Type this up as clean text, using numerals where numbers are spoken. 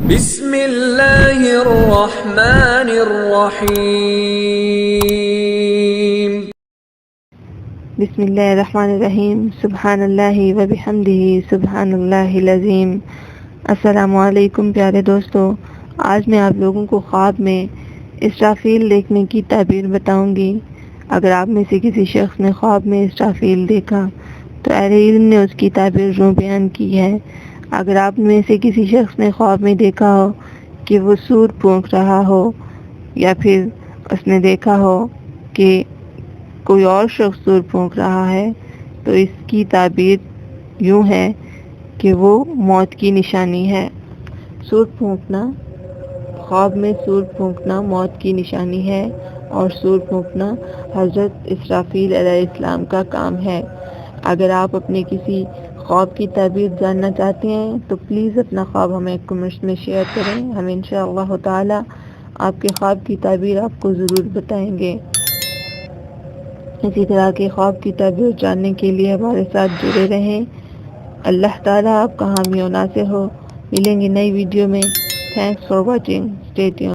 بسم اللہ الرحمن الرحیم۔ بسم اللہ الرحمن الرحیم۔ سبحان اللہ و بحمدہ سبحان اللہ العظیم۔ السلام علیکم پیارے دوستو، آج میں آپ لوگوں کو خواب میں اسرافیل دیکھنے کی تعبیر بتاؤں گی۔ اگر آپ میں سے کسی شخص نے خواب میں اسرافیل دیکھا تو اہل علم نے اس کی تعبیر یوں بیان کی ہے۔ اگر آپ میں سے کسی شخص نے خواب میں دیکھا ہو کہ وہ سور پھونک رہا ہو، یا پھر اس نے دیکھا ہو کہ کوئی اور شخص سور پھونک رہا ہے، تو اس کی تعبیر یوں ہے کہ وہ موت کی نشانی ہے۔ سور پھونکنا، خواب میں سور پھونکنا موت کی نشانی ہے، اور سور پھونکنا حضرت اسرافیل علیہ السلام کا کام ہے۔ اگر آپ اپنے کسی خواب کی تعبیر جاننا چاہتے ہیں تو پلیز اپنا خواب ہمیں کمنٹس میں شیئر کریں، ہم انشاءاللہ تعالی آپ کے خواب کی تعبیر آپ کو ضرور بتائیں گے۔ اسی طرح کے خواب کی تعبیر جاننے کے لیے ہمارے ساتھ جڑے رہیں۔ اللہ تعالیٰ آپ کا حامی و ناصر ہو۔ ملیں گے نئی ویڈیو میں۔ Thanks for watching. Stay tuned.